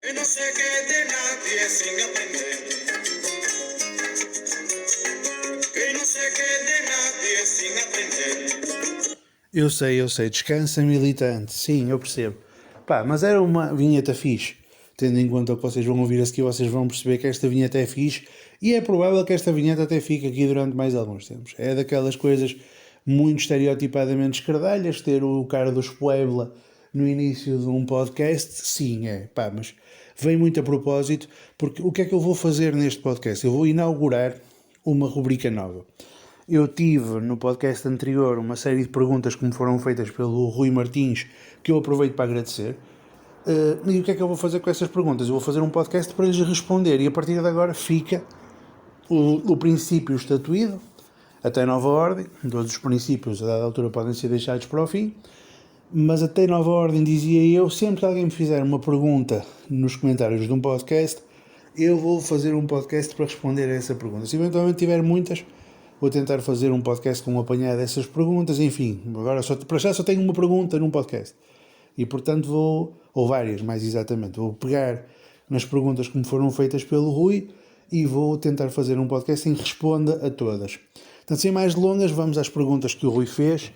Que no se quede nadie sin aprender. Que no se quede nadie sin aprender. Eu sei, descansa militante, sim, eu percebo. Pá, mas era uma vinheta fixe. Tendo em conta o que vocês vão ouvir a seguir, vocês vão perceber que esta vinheta é fixe e é provável que esta vinheta até fique aqui durante mais alguns tempos. É daquelas coisas muito estereotipadamente escardalhas, ter o cara dos Puebla no início de um podcast, sim, é, pá, mas vem muito a propósito, porque o que é que eu vou fazer neste podcast? Eu vou inaugurar uma rubrica nova. Eu tive no podcast anterior uma série de perguntas que me foram feitas pelo Rui Martins, que eu aproveito para agradecer. E o que é que eu vou fazer com essas perguntas? Eu vou fazer um podcast para lhes responder e a partir de agora fica o princípio estatuído, até nova ordem. Todos os princípios a dada altura podem ser deixados para o fim, mas até nova ordem, dizia eu, sempre que alguém me fizer uma pergunta nos comentários de um podcast, eu vou fazer um podcast para responder a essa pergunta. Se eventualmente tiver muitas, vou tentar fazer um podcast com um apanhado dessas perguntas. Enfim, agora para já só tenho uma pergunta num podcast. E portanto ou várias mais exatamente, vou pegar nas perguntas que me foram feitas pelo Rui e vou tentar fazer um podcast em que responda a todas. Portanto, sem mais delongas, vamos às perguntas que o Rui fez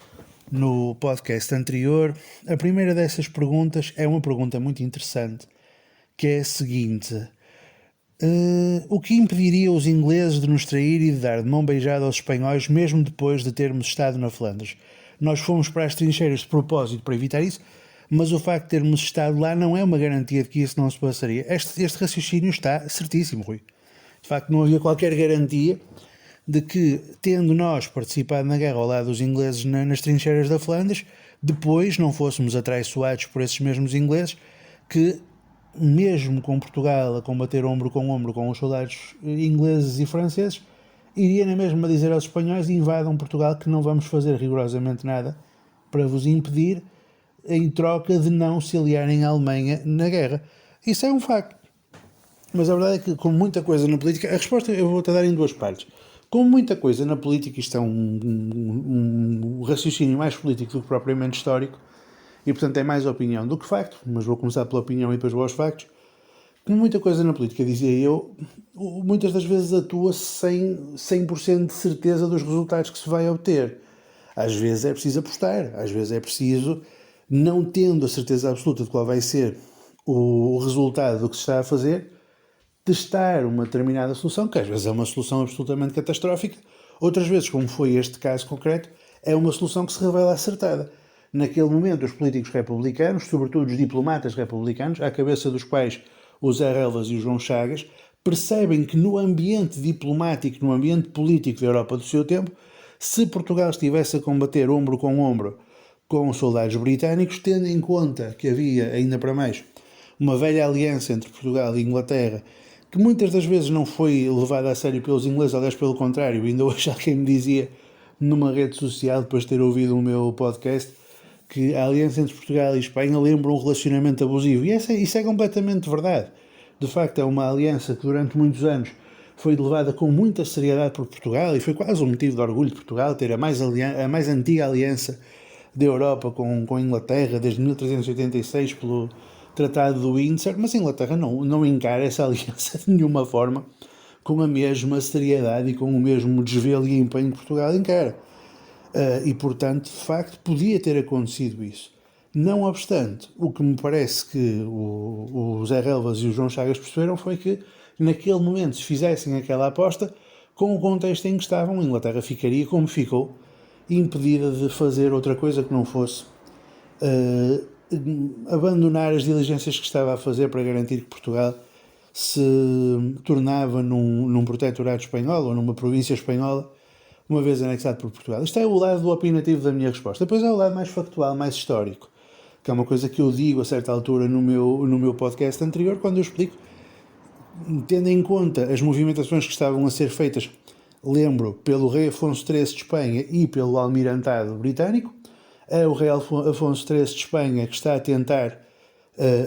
no podcast anterior. A primeira dessas perguntas é uma pergunta muito interessante, que é a seguinte: o que impediria os ingleses de nos trair e de dar de mão beijada aos espanhóis mesmo depois de termos estado na Flandres? Nós fomos para as trincheiras de propósito para evitar isso, mas o facto de termos estado lá não é uma garantia de que isso não se passaria. Este raciocínio está certíssimo, Rui. De facto, não havia qualquer garantia de que, tendo nós participado na guerra ao lado dos ingleses nas trincheiras da Flandres, depois não fôssemos atraiçoados por esses mesmos ingleses que, mesmo com Portugal a combater ombro com os soldados ingleses e franceses, iria na mesma dizer aos espanhóis: invadam Portugal, que não vamos fazer rigorosamente nada para vos impedir, em troca de não se aliarem à Alemanha na guerra. Isso é um facto. Mas a verdade é que, como muita coisa na política, a resposta eu vou-te dar em duas partes. Como muita coisa na política, isto é um raciocínio mais político do que propriamente histórico, e portanto é mais opinião do que facto, mas vou começar pela opinião e depois vou aos factos. Como muita coisa na política, dizia eu, muitas das vezes atua-se sem 100% de certeza dos resultados que se vai obter. Às vezes é preciso apostar, às vezes é preciso, não tendo a certeza absoluta de qual vai ser o resultado do que se está a fazer, testar uma determinada solução, que às vezes é uma solução absolutamente catastrófica, outras vezes, como foi este caso concreto, é uma solução que se revela acertada. Naquele momento, os políticos republicanos, sobretudo os diplomatas republicanos, à cabeça dos quais o Zé Relvas e o João Chagas, percebem que no ambiente diplomático, no ambiente político da Europa do seu tempo, se Portugal estivesse a combater ombro com os soldados britânicos, tendo em conta que havia, ainda para mais, uma velha aliança entre Portugal e Inglaterra, que muitas das vezes não foi levada a sério pelos ingleses, aliás, pelo contrário. Ainda hoje alguém me dizia numa rede social, depois de ter ouvido o meu podcast, que a aliança entre Portugal e Espanha lembra um relacionamento abusivo. E isso é completamente verdade. De facto, é uma aliança que durante muitos anos foi levada com muita seriedade por Portugal e foi quase um motivo de orgulho de Portugal ter a mais antiga aliança da Europa com a Inglaterra, desde 1386, pelo Tratado do Windsor, mas a Inglaterra não encara essa aliança de nenhuma forma com a mesma seriedade e com o mesmo desvelo e empenho que Portugal encara. E, portanto, de facto, podia ter acontecido isso. Não obstante, o que me parece que o Zé Relvas e o João Chagas perceberam foi que, naquele momento, se fizessem aquela aposta, com o contexto em que estavam, a Inglaterra ficaria, como ficou, impedida de fazer outra coisa que não fosse abandonar as diligências que estava a fazer para garantir que Portugal se tornava num protetorado espanhol ou numa província espanhola, uma vez anexado por Portugal. Isto é o lado opinativo da minha resposta. Depois é o lado mais factual, mais histórico, que é uma coisa que eu digo a certa altura no meu podcast anterior, quando eu explico, tendo em conta as movimentações que estavam a ser feitas, lembro, pelo rei Afonso XIII de Espanha e pelo almirantado britânico. É o rei Afonso XIII de Espanha que está a tentar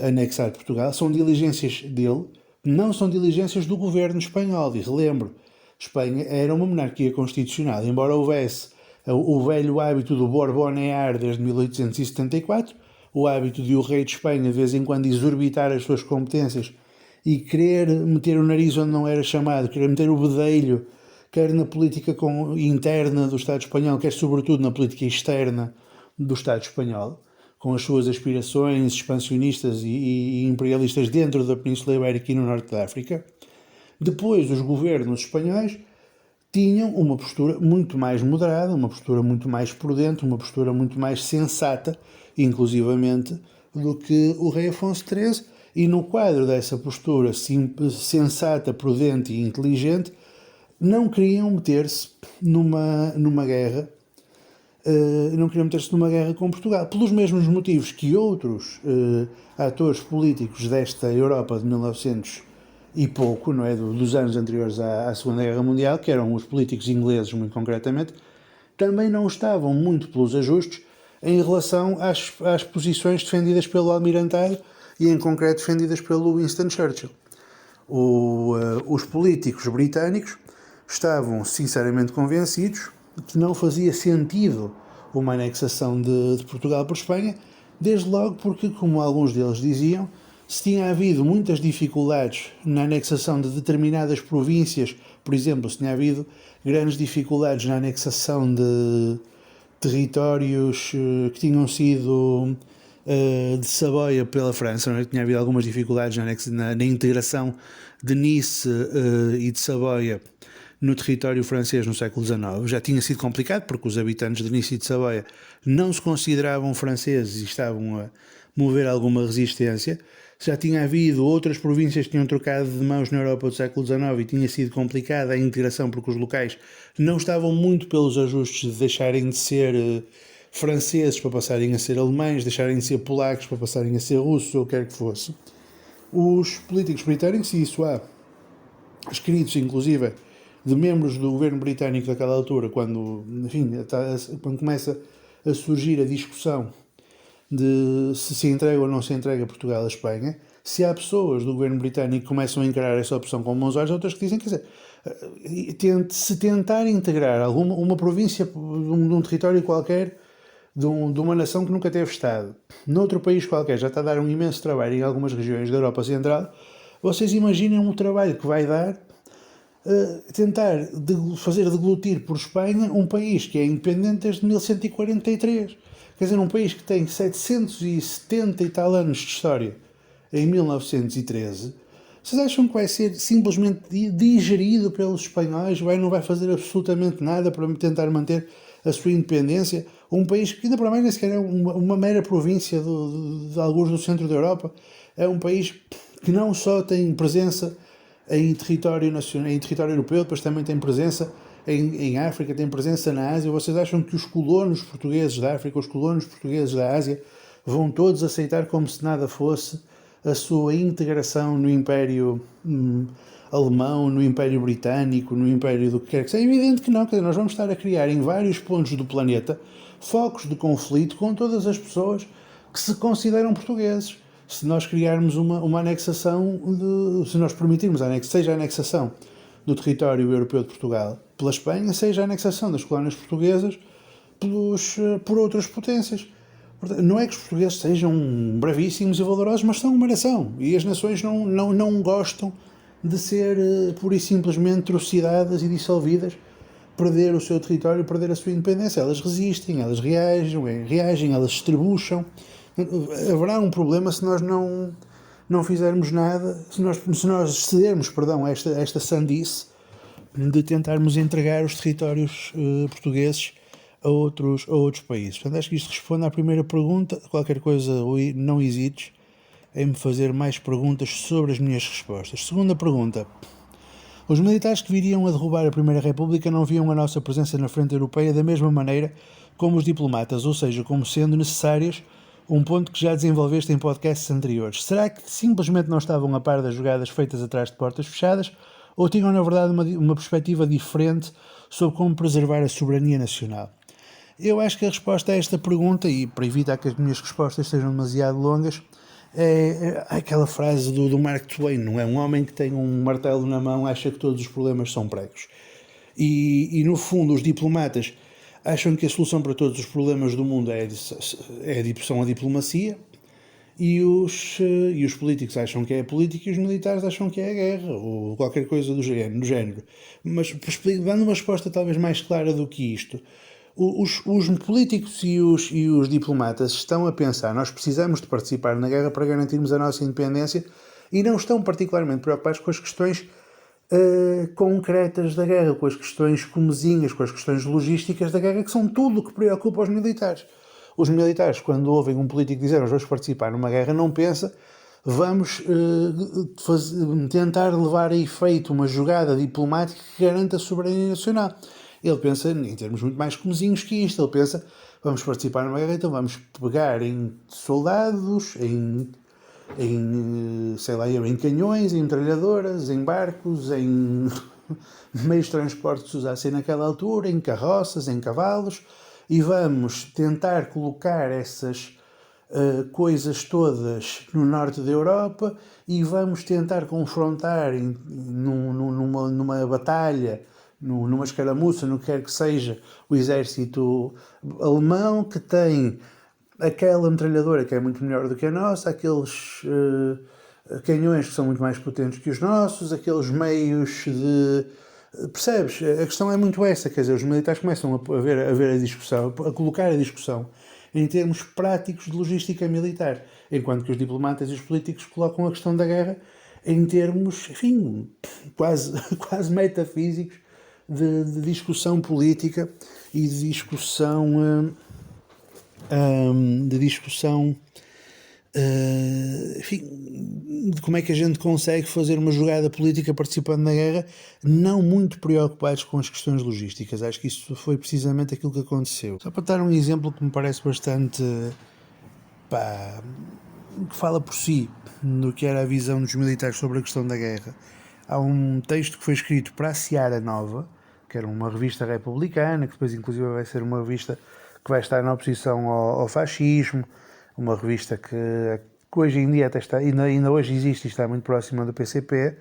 anexar Portugal. São diligências dele, não são diligências do governo espanhol. E relembro, Espanha era uma monarquia constitucional, embora houvesse o velho hábito do borbonear desde 1874, o hábito de o rei de Espanha de vez em quando exorbitar as suas competências e querer meter o nariz onde não era chamado, querer meter o bedelho, quer na política interna do Estado espanhol, quer sobretudo na política externa do Estado espanhol, com as suas aspirações expansionistas e imperialistas dentro da Península Ibérica e no Norte da África. Depois, os governos espanhóis tinham uma postura muito mais moderada, uma postura muito mais prudente, uma postura muito mais sensata, inclusivamente, do que o rei Afonso XIII, e no quadro dessa postura sensata, prudente e inteligente, não queriam meter-se numa guerra, com Portugal, pelos mesmos motivos que outros atores políticos desta Europa de 1900 e pouco, não é, dos anos anteriores à Segunda Guerra Mundial, que eram os políticos ingleses muito concretamente, também não estavam muito pelos ajustes em relação às posições defendidas pelo Almirantado e em concreto defendidas pelo Winston Churchill. Os políticos britânicos estavam sinceramente convencidos que não fazia sentido uma anexação de Portugal por Espanha, desde logo porque, como alguns deles diziam, se tinha havido muitas dificuldades na anexação de determinadas províncias, por exemplo, se tinha havido grandes dificuldades na anexação de territórios que tinham sido de Saboia pela França, não é? Tinha havido algumas dificuldades na integração de Nice e de Saboia no território francês no século XIX. Já tinha sido complicado porque os habitantes de Nice e de Saboia não se consideravam franceses e estavam a mover alguma resistência. Já tinha havido outras províncias que tinham trocado de mãos na Europa do século XIX e tinha sido complicada a integração porque os locais não estavam muito pelos ajustes de deixarem de ser franceses para passarem a ser alemães, deixarem de ser polacos para passarem a ser russos ou o que quer que fosse. Os políticos britânicos, e isso há escritos inclusive de membros do governo britânico daquela altura, quando começa a surgir a discussão de se entrega ou não se entrega Portugal à Espanha, se há pessoas do governo britânico que começam a encarar essa opção com bons olhos, outras que dizem, quer dizer, se tentar integrar uma província de um território qualquer, de uma nação que nunca teve Estado, noutro país qualquer, já está a dar um imenso trabalho em algumas regiões da Europa Central, vocês imaginem o trabalho que vai dar tentar fazer deglutir por Espanha um país que é independente desde 1143. Quer dizer, um país que tem 770 e tal anos de história em 1913, vocês acham que vai ser simplesmente digerido pelos espanhóis, não vai fazer absolutamente nada para tentar manter a sua independência? Um país que ainda para mais nem sequer é uma mera província de alguns do centro da Europa, é um país que não só tem presença em território nacional, em território europeu, depois também tem presença em África, tem presença na Ásia. Vocês acham que os colonos portugueses da África, os colonos portugueses da Ásia, vão todos aceitar como se nada fosse a sua integração no Império alemão, no Império Britânico, no Império do que quer que seja? É evidente que não. Quer dizer, nós vamos estar a criar em vários pontos do planeta focos de conflito com todas as pessoas que se consideram portugueses. Se nós criarmos uma anexação, se nós permitirmos seja a anexação do território europeu de Portugal pela Espanha, seja a anexação das colónias portuguesas por outras potências. Não é que os portugueses sejam bravíssimos e valorosos, mas são uma nação. E as nações não gostam de ser pura e simplesmente trucidadas e dissolvidas, perder o seu território, perder a sua independência. Elas resistem, elas reagem, elas se estrebucham. Haverá um problema se nós não fizermos nada, se nós cedermos, a esta sandice de tentarmos entregar os territórios portugueses a outros países. Portanto, acho que isto responde à primeira pergunta. Qualquer coisa, não hesites em me fazer mais perguntas sobre as minhas respostas. Segunda pergunta. Os militares que viriam a derrubar a Primeira República não viam a nossa presença na frente europeia da mesma maneira como os diplomatas, ou seja, como sendo necessárias, um ponto que já desenvolveste em podcasts anteriores. Será que simplesmente não estavam a par das jogadas feitas atrás de portas fechadas, ou tinham na verdade uma perspectiva diferente sobre como preservar a soberania nacional? Eu acho que a resposta a esta pergunta, e para evitar que as minhas respostas sejam demasiado longas, é aquela frase do Mark Twain, não é? Um homem que tem um martelo na mão acha que todos os problemas são pregos. E no fundo os diplomatas acham que a solução para todos os problemas do mundo são a diplomacia, e os políticos acham que é a política e os militares acham que é a guerra, ou qualquer coisa do género. Mas, dando uma resposta talvez mais clara do que isto, os políticos e os diplomatas estão a pensar: nós precisamos de participar na guerra para garantirmos a nossa independência, e não estão particularmente preocupados com as questões concretas da guerra, com as questões comezinhas, com as questões logísticas da guerra, que são tudo o que preocupa os militares. Os militares, quando ouvem um político dizer nós vamos participar numa guerra, não pensa vamos tentar levar a efeito uma jogada diplomática que garanta a soberania nacional. Ele pensa em termos muito mais comezinhos que isto. Ele pensa, vamos participar numa guerra, então vamos pegar em soldados, sei lá, em canhões, em metralhadoras, em barcos, em meios de transporte que se usassem naquela altura, em carroças, em cavalos, e vamos tentar colocar essas coisas todas no norte da Europa e vamos tentar confrontar numa batalha, numa escaramuça, no que quer que seja, o exército alemão, que tem aquela metralhadora que é muito melhor do que a nossa, aqueles canhões que são muito mais potentes que os nossos, aqueles meios de... Percebes? A questão é muito essa, quer dizer, os militares começam a ver a discussão, a colocar a discussão em termos práticos de logística militar, enquanto que os diplomatas e os políticos colocam a questão da guerra em termos, enfim, quase metafísicos de discussão política e de discussão enfim, de como é que a gente consegue fazer uma jogada política participando na guerra, não muito preocupados com as questões logísticas. Acho que isso foi precisamente aquilo que aconteceu. Só para dar um exemplo que me parece bastante que fala por si do que era a visão dos militares sobre a questão da guerra. Há um texto que foi escrito para a Seara Nova, que era uma revista republicana, que depois inclusive vai ser uma revista que vai estar na oposição ao fascismo, uma revista que hoje em dia até está, ainda hoje existe e está muito próxima do PCP,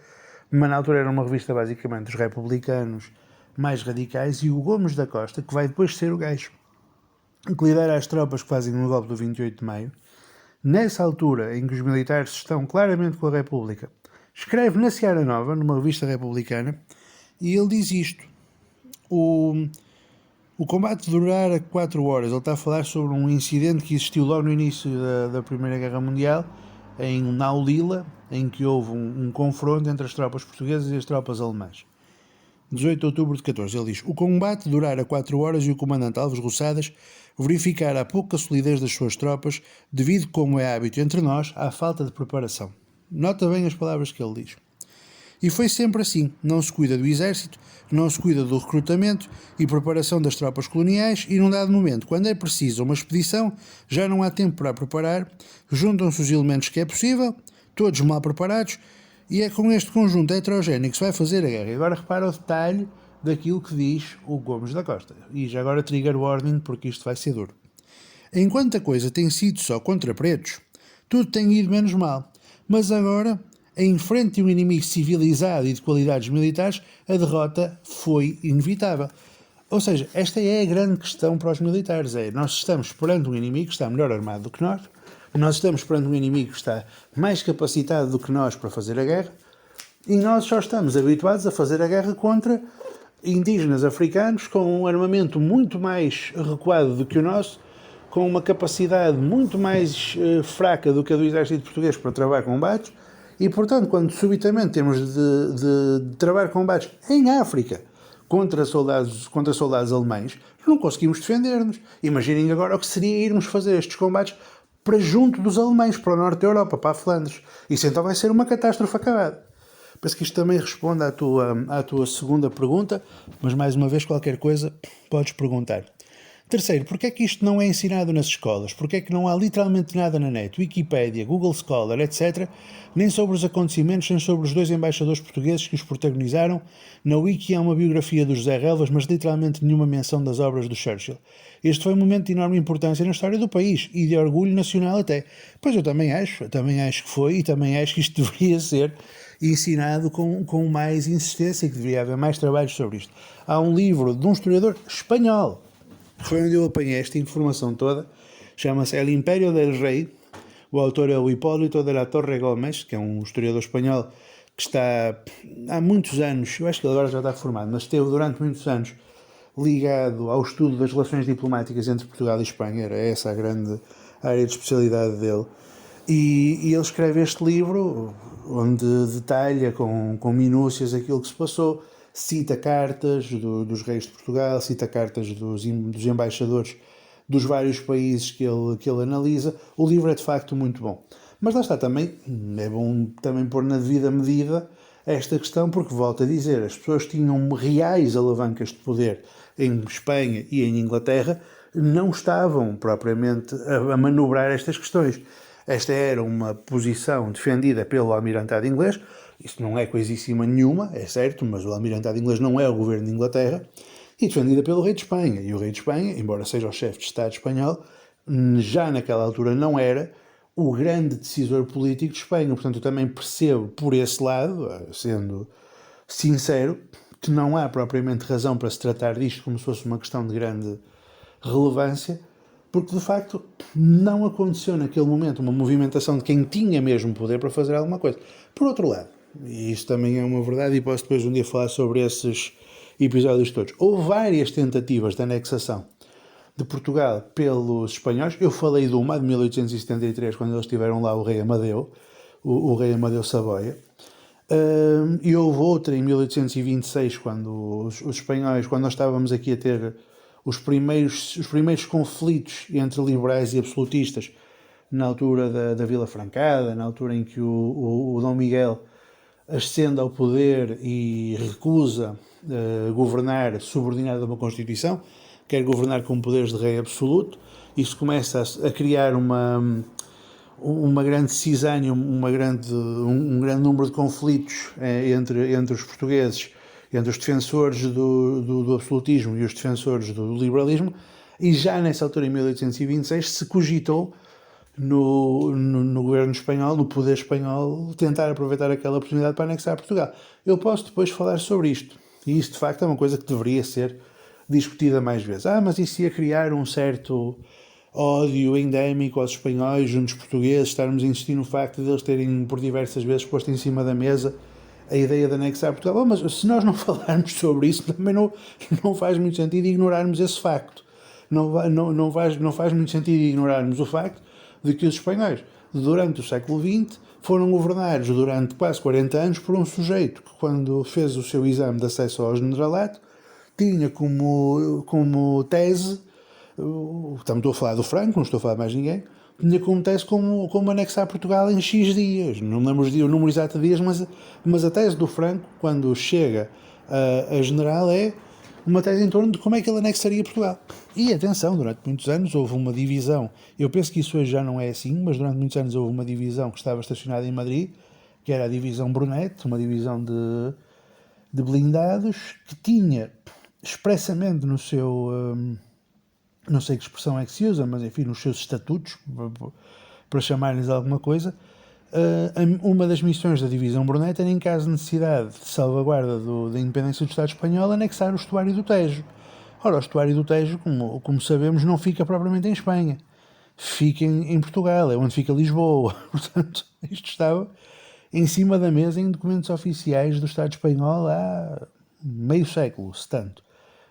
mas na altura era uma revista basicamente dos republicanos mais radicais, e o Gomes da Costa, que vai depois ser o gajo que lidera as tropas que fazem o golpe do 28 de maio, nessa altura em que os militares estão claramente com a República, escreve na Seara Nova, numa revista republicana, e ele diz isto: o combate durará 4 horas. Ele está a falar sobre um incidente que existiu logo no início da Primeira Guerra Mundial, em Naulila, em que houve um confronto entre as tropas portuguesas e as tropas alemãs. 18 de outubro de 14, ele diz: o combate durara 4 horas e o comandante Alves Roçadas verificara a pouca solidez das suas tropas, devido, como é hábito entre nós, à falta de preparação. Nota bem as palavras que ele diz. E foi sempre assim: não se cuida do exército, não se cuida do recrutamento e preparação das tropas coloniais, e num dado momento, quando é preciso uma expedição, já não há tempo para a preparar, juntam-se os elementos que é possível, todos mal preparados, e é com este conjunto heterogéneo que se vai fazer a guerra. E agora repara o detalhe daquilo que diz o Gomes da Costa. E já agora trigger warning, porque isto vai ser duro. Enquanto a coisa tem sido só contra pretos, tudo tem ido menos mal. Mas agora, em frente a um inimigo civilizado e de qualidades militares, a derrota foi inevitável. Ou seja, esta é a grande questão para os militares. Nós estamos perante um inimigo que está melhor armado do que nós estamos perante um inimigo que está mais capacitado do que nós para fazer a guerra, e nós só estamos habituados a fazer a guerra contra indígenas africanos com um armamento muito mais recuado do que o nosso, com uma capacidade muito mais fraca do que a do exército português para travar combates, e portanto, quando subitamente temos de travar combates em África contra soldados alemães, não conseguimos defender-nos. Imaginem agora o que seria irmos fazer estes combates para junto dos alemães, para o norte da Europa, para a Flandres. Isso então vai ser uma catástrofe acabada. Penso que isto também responde à tua segunda pergunta, mas mais uma vez, qualquer coisa podes perguntar. Terceiro, porque é que isto não é ensinado nas escolas? Porque é que não há literalmente nada na net, Wikipédia, Google Scholar, etc., nem sobre os acontecimentos, nem sobre os 2 embaixadores portugueses que os protagonizaram? Na Wiki há uma biografia do José Relvas, mas literalmente nenhuma menção das obras do Churchill. Este foi um momento de enorme importância na história do país, e de orgulho nacional até. Pois eu também acho que foi, e também acho que isto deveria ser ensinado com mais insistência, que deveria haver mais trabalhos sobre isto. Há um livro de um historiador espanhol, Foi onde eu apanhei esta informação toda. Chama-se El Imperio del Rei. O autor é o Hipólito de la Torre Gomes, que é um historiador espanhol que está há muitos anos, eu acho que ele agora já está reformado, mas esteve durante muitos anos ligado ao estudo das relações diplomáticas entre Portugal e Espanha. Era essa a grande área de especialidade dele. E ele escreve este livro onde detalha com minúcias aquilo que se passou, cita cartas dos reis de Portugal, cita cartas dos embaixadores dos vários países que ele analisa. O livro é de facto muito bom. Mas lá está também, é bom também pôr na devida medida esta questão, porque volto a dizer, as pessoas tinham reais alavancas de poder em Espanha e em Inglaterra, não estavam propriamente a manobrar estas questões. Esta era uma posição defendida pelo almirantado inglês. Isso não é coisíssima nenhuma, é certo, mas o almirantado inglês não é o governo de Inglaterra, e defendida pelo rei de Espanha. E o rei de Espanha, embora seja o chefe de Estado espanhol, já naquela altura não era o grande decisor político de Espanha. Portanto, eu também percebo por esse lado, sendo sincero, que não há propriamente razão para se tratar disto como se fosse uma questão de grande relevância, porque de facto não aconteceu naquele momento uma movimentação de quem tinha mesmo poder para fazer alguma coisa. Por outro lado, e isso também é uma verdade, e posso depois um dia falar sobre esses episódios todos, houve várias tentativas de anexação de Portugal pelos espanhóis. Eu falei de uma de 1873, quando eles tiveram lá o rei Amadeu, o rei Amadeu Saboia, e houve outra em 1826, quando os espanhóis, quando nós estávamos aqui a ter os primeiros conflitos entre liberais e absolutistas, na altura da Vila Francada, na altura em que o Dom Miguel ascende ao poder e recusa governar subordinado a uma Constituição, quer governar com poderes de rei absoluto. Isso começa a criar uma grande cisânia, um grande número de conflitos entre os portugueses, entre os defensores do absolutismo e os defensores do liberalismo, e já nessa altura, em 1826, se cogitou no governo espanhol, no poder espanhol, tentar aproveitar aquela oportunidade para anexar Portugal. Eu posso depois falar sobre isto, e isso de facto é uma coisa que deveria ser discutida mais vezes. Mas isso ia criar um certo ódio endémico aos espanhóis junto aos portugueses, estarmos a insistir no facto de eles terem por diversas vezes posto em cima da mesa a ideia de anexar Portugal. Mas se nós não falarmos sobre isso, também não faz muito sentido ignorarmos esse facto. Não faz muito sentido ignorarmos o facto de que os espanhóis, durante o século XX, foram governados durante quase 40 anos por um sujeito que, quando fez o seu exame de acesso ao generalato, tinha como tese, estou a falar do Franco, não estou a falar de mais ninguém, tinha como tese como anexar Portugal em X dias. Não me lembro o número exato de dias, mas a tese do Franco, quando chega a general, é uma tese em torno de como é que ele anexaria Portugal. E atenção, durante muitos anos houve uma divisão, eu penso que isso hoje já não é assim, mas durante muitos anos houve uma divisão que estava estacionada em Madrid, que era a divisão Brunet, uma divisão de blindados, que tinha expressamente no seu, não sei que expressão é que se usa, mas enfim, nos seus estatutos, para chamar-lhes alguma coisa, uma das missões da divisão Brunet era, em caso de necessidade de salvaguarda da independência do Estado espanhol, anexar o estuário do Tejo. Ora, o estuário do Tejo, como sabemos, não fica propriamente em Espanha, fica em Portugal, é onde fica Lisboa. Portanto, isto estava em cima da mesa em documentos oficiais do Estado espanhol há meio século, se tanto.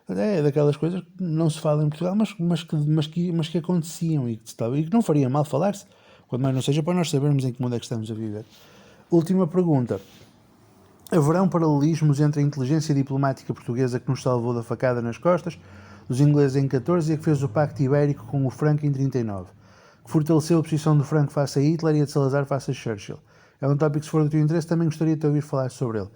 É daquelas coisas que não se fala em Portugal, mas que aconteciam e que não faria mal falar-se, quando mais não seja para nós sabermos em que mundo é que estamos a viver. Última pergunta. Haverão paralelismos entre a inteligência diplomática portuguesa que nos salvou da facada nas costas, dos ingleses em 14, e a que fez o Pacto Ibérico com o Franco em 39, que fortaleceu a posição do Franco face a Hitler e a de Salazar face a Churchill? É um tópico que, se for do teu interesse, também gostaria de te ouvir falar sobre ele.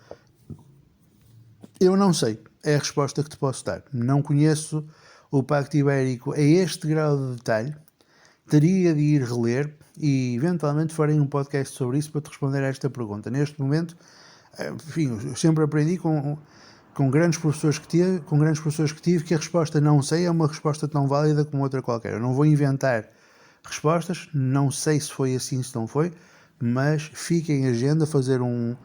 Eu não sei, é a resposta que te posso dar. Não conheço o Pacto Ibérico a este grau de detalhe, teria de ir reler e eventualmente farei um podcast sobre isso para te responder a esta pergunta. Neste momento, enfim, eu sempre aprendi com grandes professores que tive que a resposta não sei é uma resposta tão válida como outra qualquer. Eu não vou inventar respostas, não sei se foi assim, se não foi, mas fica em agenda fazer um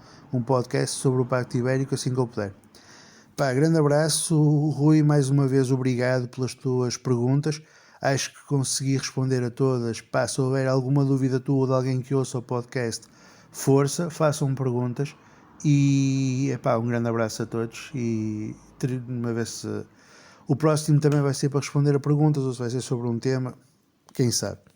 podcast sobre o Pacto Ibérico assim que eu puder. Pá, grande abraço, Rui, mais uma vez obrigado pelas tuas perguntas. Acho que consegui responder a todas. Pá, se houver alguma dúvida tua ou de alguém que ouça o podcast, força, façam perguntas. E epá, um grande abraço a todos. E uma vez se o próximo também vai ser para responder a perguntas ou se vai ser sobre um tema, quem sabe.